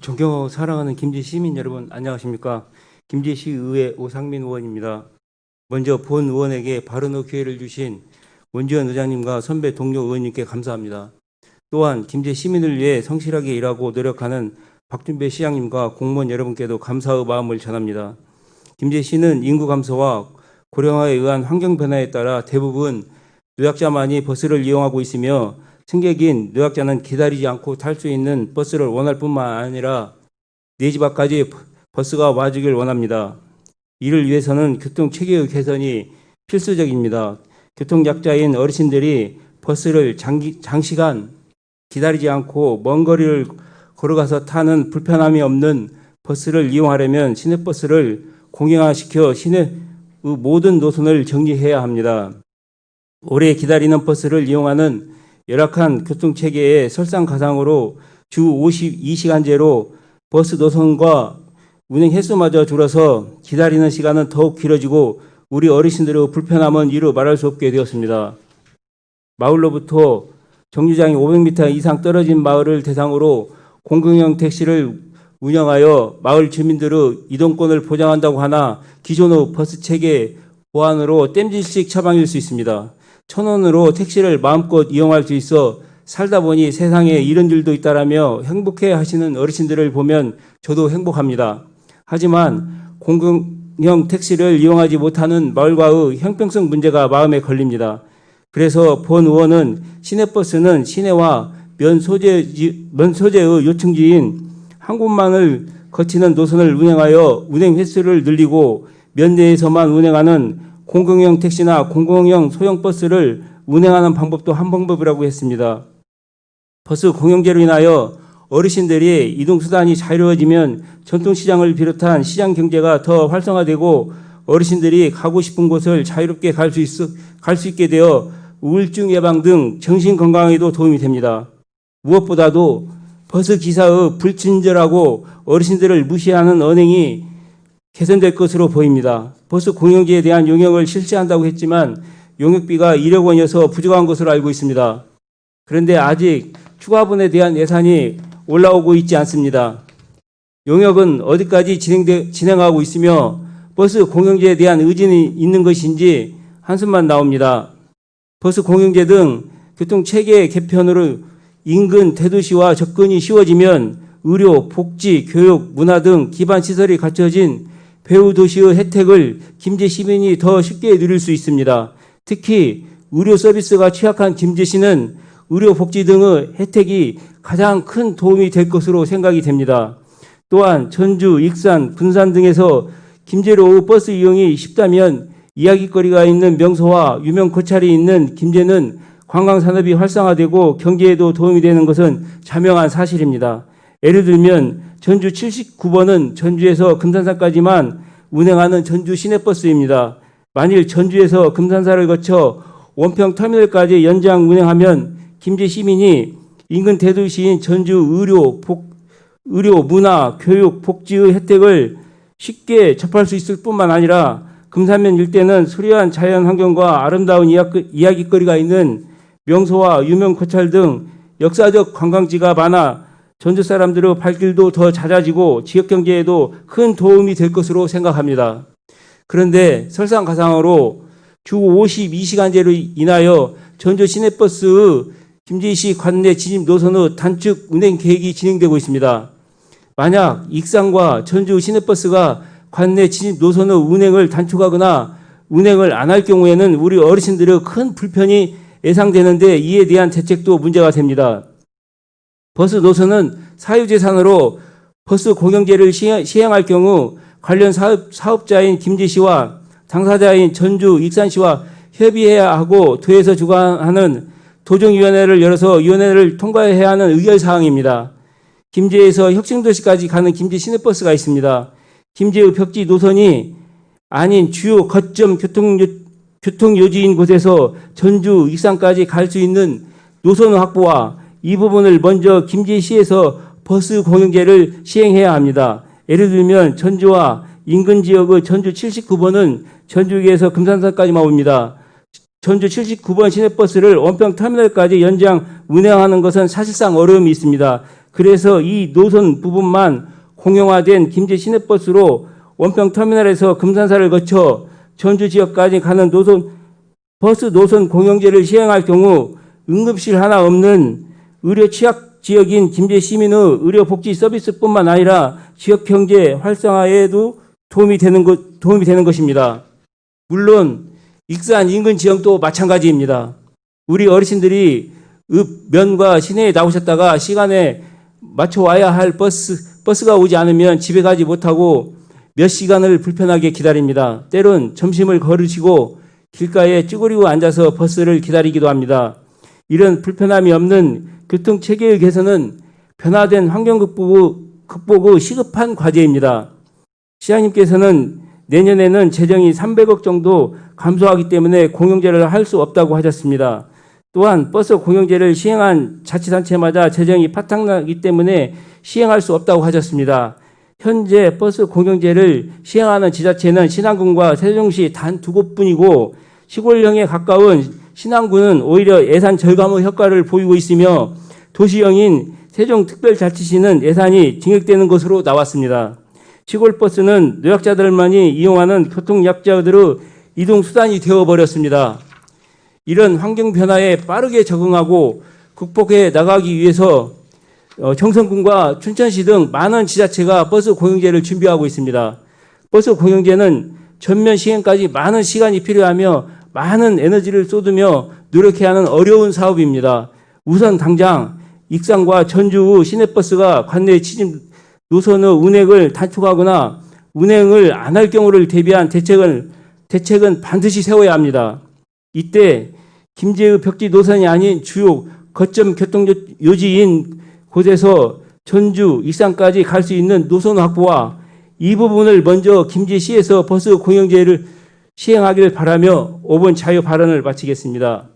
존경하고 사랑하는 김제 시민 여러분, 안녕하십니까? 김제시의회 오상민 의원입니다. 먼저 본 의원에게 발언의 기회를 주신 원지현 의장님과 선배 동료 의원님께 감사합니다. 또한 김제 시민을 위해 성실하게 일하고 노력하는 박준배 시장님과 공무원 여러분께도 감사의 마음을 전합니다. 김제시는 인구 감소와 고령화에 의한 환경 변화에 따라 대부분 노약자만이 버스를 이용하고 있으며 승객인 노약자는 기다리지 않고 탈 수 있는 버스를 원할 뿐만 아니라 내 집 앞까지 버스가 와주길 원합니다. 이를 위해서는 교통 체계의 개선이 필수적입니다. 교통약자인 어르신들이 버스를 장시간 기다리지 않고 먼 거리를 걸어가서 타는 불편함이 없는 버스를 이용하려면 시내버스를 공영화시켜 시내의 모든 노선을 정리해야 합니다. 오래 기다리는 버스를 이용하는 열악한 교통체계의 설상가상으로 주 52시간제로 버스 노선과 운행 횟수마저 줄어서 기다리는 시간은 더욱 길어지고 우리 어르신들의 불편함은 이루 말할 수 없게 되었습니다. 마을로부터 정류장이 500m 이상 떨어진 마을을 대상으로 공공형 택시를 운영하여 마을 주민들의 이동권을 보장한다고 하나 기존의 버스 체계 보완으로 땜질식 처방일 수 있습니다. 1,000원으로 택시를 마음껏 이용할 수 있어 살다 보니 세상에 이런 일도 있다라며 행복해 하시는 어르신들을 보면 저도 행복합니다. 하지만 공공형 택시를 이용하지 못하는 마을과의 형평성 문제가 마음에 걸립니다. 그래서 본 의원은 시내버스는 시내와 면 소재의 요충지인 한 곳만을 거치는 노선을 운행하여 운행 횟수를 늘리고 면 내에서만 운행하는 공공형 택시나 공공형 소형 버스를 운행하는 방법도 한 방법이라고 했습니다. 버스 공영제로 인하여 어르신들이 이동수단이 자유로워지면 전통시장을 비롯한 시장 경제가 더 활성화되고 어르신들이 가고 싶은 곳을 자유롭게 갈 수 있게 되어 우울증 예방 등 정신건강에도 도움이 됩니다. 무엇보다도 버스 기사의 불친절하고 어르신들을 무시하는 언행이 개선될 것으로 보입니다. 버스 공영제에 대한 용역을 실시한다고 했지만 용역비가 1억 원이어서 부족한 것으로 알고 있습니다. 그런데 아직 추가분에 대한 예산이 올라오고 있지 않습니다. 용역은 어디까지 진행하고 있으며 버스 공영제에 대한 의지는 있는 것인지 한숨만 나옵니다. 버스 공영제 등 교통체계 개편으로 인근 대도시와 접근이 쉬워지면 의료, 복지, 교육, 문화 등 기반 시설이 갖춰진 배후 도시의 혜택을 김제 시민이 더 쉽게 누릴 수 있습니다. 특히 의료 서비스가 취약한 김제시는 의료 복지 등의 혜택이 가장 큰 도움이 될 것으로 생각이 됩니다. 또한 전주, 익산, 군산 등에서 김제로의 버스 이용이 쉽다면 이야기거리가 있는 명소와 유명 고찰이 있는 김제는 관광산업이 활성화되고 경제에도 도움이 되는 것은 자명한 사실입니다. 예를 들면 전주 79번은 전주에서 금산사까지만 운행하는 전주 시내버스입니다. 만일 전주에서 금산사를 거쳐 원평터미널까지 연장 운행하면 김제 시민이 인근 대도시인 전주 의료, 문화, 교육, 복지의 혜택을 쉽게 접할 수 있을 뿐만 아니라 금산면 일대는 수려한 자연환경과 아름다운 이야기거리가 있는 명소와 유명 고찰 등 역사적 관광지가 많아 전주 사람들의 발길도 더 잦아지고 지역 경제에도 큰 도움이 될 것으로 생각합니다. 그런데 설상가상으로 주 52시간제로 인하여 전주 시내버스의 김제시 관내 진입 노선의 단축 운행 계획이 진행되고 있습니다. 만약 익산과 전주 시내버스가 관내 진입 노선의 운행을 단축하거나 운행을 안 할 경우에는 우리 어르신들의 큰 불편이 예상되는데 이에 대한 대책도 문제가 됩니다. 버스 노선은 사유재산으로 버스 공영제를 시행할 경우 관련 사업자인 김제시와 당사자인 전주, 익산시와 협의해야 하고 도에서 주관하는 도정위원회를 열어서 위원회를 통과해야 하는 의결사항입니다. 김제에서 혁신도시까지 가는 김제 시내버스가 있습니다. 김제의 벽지 노선이 아닌 주요 거점 교통요지인 곳에서 전주, 익산까지 갈 수 있는 노선 확보와 이 부분을 먼저 김제시에서 버스 공영제를 시행해야 합니다. 예를 들면 전주와 인근 지역의 전주 79번은 전주역에서 금산사까지만 옵니다. 전주 79번 시내버스를 원평터미널까지 연장 운행하는 것은 사실상 어려움이 있습니다. 그래서 이 노선 부분만 공용화된 김제 시내버스로 원평터미널에서 금산사를 거쳐 전주 지역까지 가는 버스 노선 공영제를 시행할 경우 응급실 하나 없는 의료 취약 지역인 김제 시민의 의료 복지 서비스뿐만 아니라 지역 경제 활성화에도 도움이 되는 것입니다. 물론 익산 인근 지역도 마찬가지입니다. 우리 어르신들이 면과 시내에 나오셨다가 시간에 맞춰 와야 할 버스가 오지 않으면 집에 가지 못하고 몇 시간을 불편하게 기다립니다. 때론 점심을 거르시고 길가에 쭈그리고 앉아서 버스를 기다리기도 합니다. 이런 불편함이 없는 교통체계의 개선은 변화된 환경 극복의 시급한 과제입니다. 시장님께서는 내년에는 재정이 300억 정도 감소하기 때문에 공영제를 할 수 없다고 하셨습니다. 또한 버스 공영제를 시행한 자치단체마다 재정이 파탄나기 때문에 시행할 수 없다고 하셨습니다. 현재 버스 공영제를 시행하는 지자체는 신안군과 세종시 단 2곳뿐이고 시골형에 가까운 신안군은 오히려 예산 절감의 효과를 보이고 있으며 도시형인 세종특별자치시는 예산이 증액되는 것으로 나왔습니다. 시골버스는 노약자들만이 이용하는 교통약자들의 이동수단이 되어버렸습니다. 이런 환경 변화에 빠르게 적응하고 극복해 나가기 위해서 정선군과 춘천시 등 많은 지자체가 버스 공영제를 준비하고 있습니다. 버스 공영제는 전면 시행까지 많은 시간이 필요하며 많은 에너지를 쏟으며 노력해야 하는 어려운 사업입니다. 우선 당장 익산과 전주 시내버스가 관내 취집 노선의 운행을 단축하거나 운행을 안 할 경우를 대비한 대책은 반드시 세워야 합니다. 이때 김제의 벽지 노선이 아닌 주요 거점 교통 요지인 곳에서 전주, 익산까지 갈 수 있는 노선 확보와 이 부분을 먼저 김제시에서 버스 공영제를 시행하기를 바라며 5번 자유 발언을 마치겠습니다.